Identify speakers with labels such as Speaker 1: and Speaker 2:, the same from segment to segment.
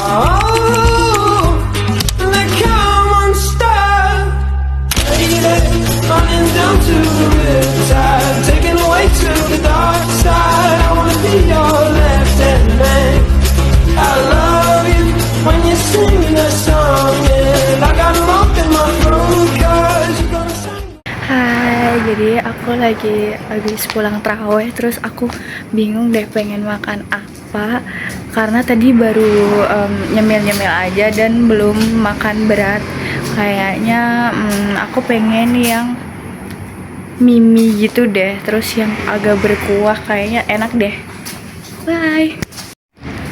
Speaker 1: Oh, like I'm unstuck. Running down to the riptide, taken away to the dark side. I wanna be your left-hand man. I love you when you sing that song, and I got a lump in my throat 'cause you're gonna sing.
Speaker 2: Hai, jadi aku lagi habis pulang taraweh, terus aku bingung deh pengen makan apa karena tadi baru nyemil-nyemil aja dan belum makan berat. Kayaknya aku pengen yang mie gitu deh, terus yang agak berkuah kayaknya enak deh. Bye.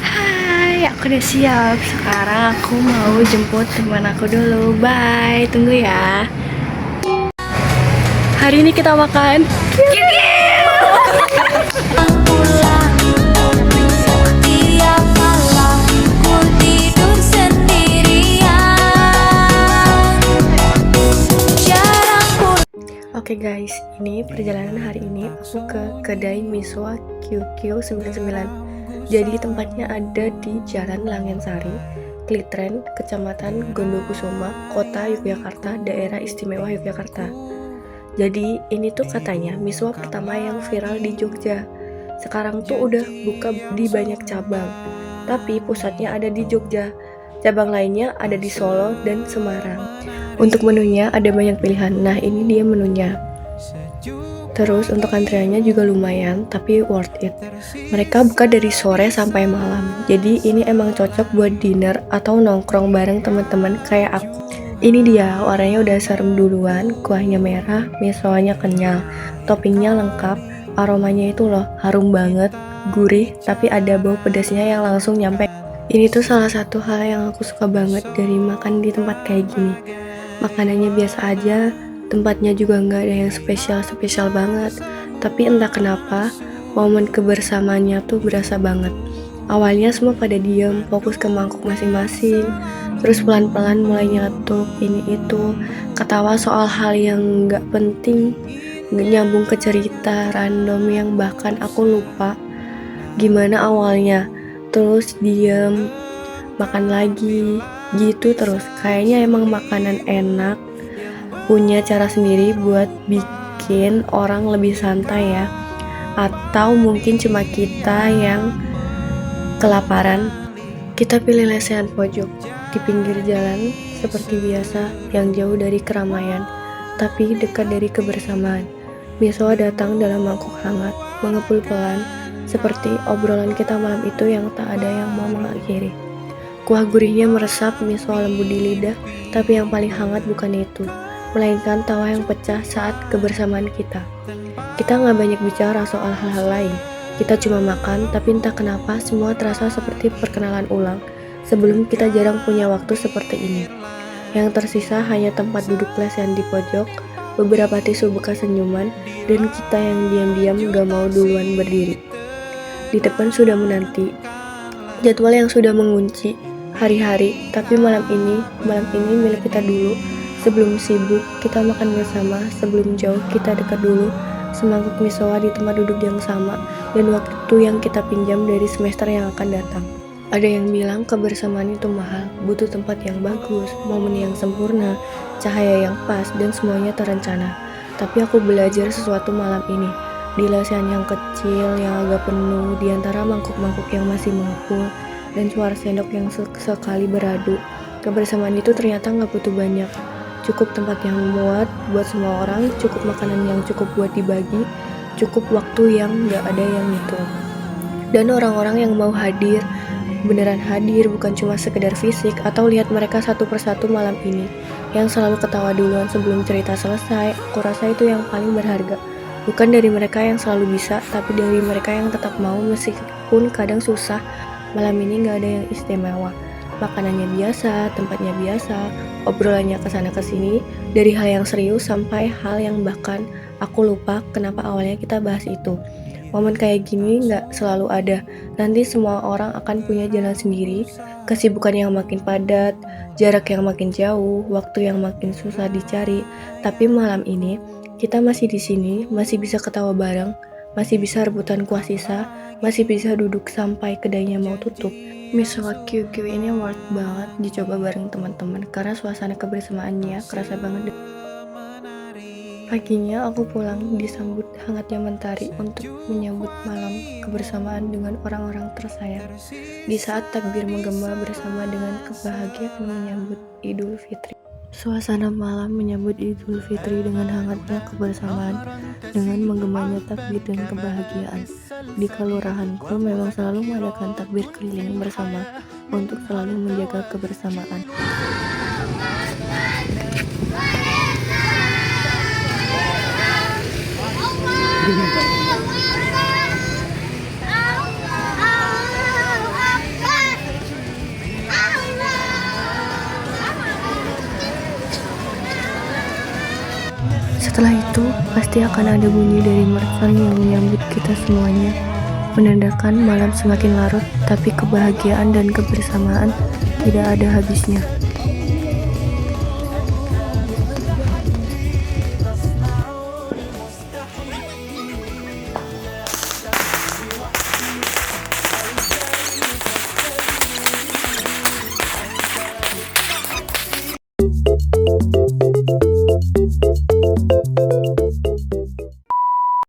Speaker 2: Hai, aku udah siap. Sekarang aku mau jemput teman aku dulu. Bye, tunggu ya. Hari ini kita makan
Speaker 3: Pulang tiap malam ku tidur sendirian, jarang pulang.
Speaker 2: Oke guys, ini perjalanan hari ini aku ke kedai Miswa QQ99. Jadi tempatnya ada di Jalan Langensari, Klitren, Kecamatan Gondokusuma, Kota Yogyakarta, Daerah Istimewa Yogyakarta. Jadi ini tuh katanya miswa pertama yang viral di Jogja. Sekarang tuh udah buka di banyak cabang, tapi pusatnya ada di Jogja. Cabang lainnya ada di Solo dan Semarang. Untuk menunya ada banyak pilihan. Nah, ini dia menunya. Terus untuk antriannya juga lumayan, tapi worth it. Mereka buka dari sore sampai malam. Jadi ini emang cocok buat dinner atau nongkrong bareng teman-teman kayak aku. Ini dia, warnanya udah serem duluan, kuahnya merah, misonya kenyal, toppingnya lengkap, aromanya itu loh harum banget, gurih, tapi ada bau pedasnya yang langsung nyampe. Ini tuh salah satu hal yang aku suka banget dari makan di tempat kayak gini. Makanannya biasa aja, tempatnya juga nggak ada yang spesial banget, tapi entah kenapa momen kebersamaannya tuh berasa banget. Awalnya semua pada diem, fokus ke mangkuk masing-masing, terus pelan-pelan mulai nyeletuk ini itu, ketawa soal hal yang nggak penting, nyambung ke cerita random yang bahkan aku lupa gimana awalnya, terus diem, makan lagi, gitu terus. Kayaknya emang makanan enak, punya cara sendiri buat bikin orang lebih santai ya. Atau mungkin cuma kita yang kelaparan. Kita pilih lesehan pojok di pinggir jalan seperti biasa, yang jauh dari keramaian tapi dekat dari kebersamaan. Miswa datang dalam mangkuk hangat, mengepul pelan seperti obrolan kita malam itu yang tak ada yang mau mengakhiri. Kuah gurihnya meresap, miswa lembut di lidah, tapi yang paling hangat bukan itu, melainkan tawa yang pecah saat kebersamaan kita. Kita nggak banyak bicara soal hal-hal lain. Kita cuma makan, tapi entah kenapa semua terasa seperti perkenalan ulang. Sebelum kita jarang punya waktu seperti ini. Yang tersisa hanya tempat duduk lesehan di pojok, beberapa tisu bekas senyuman, dan kita yang diam-diam gak mau duluan berdiri. Di depan sudah menanti jadwal yang sudah mengunci hari-hari, tapi malam ini milik kita dulu. Sebelum sibuk, kita makan bersama. Sebelum jauh, kita dekat dulu. Semangkuk misoa di tempat duduk yang sama, dan waktu yang kita pinjam dari semester yang akan datang. Ada yang bilang kebersamaan itu mahal, butuh tempat yang bagus, momen yang sempurna, cahaya yang pas, dan semuanya terencana. Tapi aku belajar sesuatu malam ini, di lesehan yang kecil, yang agak penuh, di antara mangkuk-mangkuk yang masih mengepul, dan suara sendok yang sekali beradu. Kebersamaan itu ternyata gak butuh banyak. Cukup tempat yang muat buat semua orang, cukup makanan yang cukup buat dibagi, cukup waktu yang gak ada yang hitung. Dan orang-orang yang mau hadir, beneran hadir, bukan cuma sekedar fisik atau lihat mereka satu persatu malam ini, yang selalu ketawa duluan sebelum cerita selesai. Aku rasa itu yang paling berharga. Bukan dari mereka yang selalu bisa, tapi dari mereka yang tetap mau meskipun kadang susah. Malam ini gak ada yang istimewa. Makanannya biasa, tempatnya biasa, obrolannya kesana kesini, dari hal yang serius sampai hal yang bahkan aku lupa kenapa awalnya kita bahas itu. Momen kayak gini gak selalu ada. Nanti semua orang akan punya jalan sendiri, kesibukan yang makin padat, jarak yang makin jauh, waktu yang makin susah dicari. Tapi malam ini kita masih di sini, masih bisa ketawa bareng, masih bisa rebutan kuah sisa, masih bisa duduk sampai kedainya mau tutup. Miswa QQ ini worth banget dicoba bareng teman-teman karena suasana kebersamaannya kerasa banget. Paginya aku pulang disambut hangatnya mentari untuk menyambut malam kebersamaan dengan orang-orang tersayang. Di saat takbir menggema bersama dengan kebahagiaan menyambut Idul Fitri. Suasana malam menyambut Idul Fitri dengan hangatnya kebersamaan, dengan menggemanya takbir dan kebahagiaan. Di kelurahanku memang selalu mengadakan takbir keliling bersama untuk selalu menjaga kebersamaan. Setelah itu, pasti akan ada bunyi dari mercon yang menyambut kita semuanya, menandakan malam semakin larut, tapi kebahagiaan dan kebersamaan tidak ada habisnya.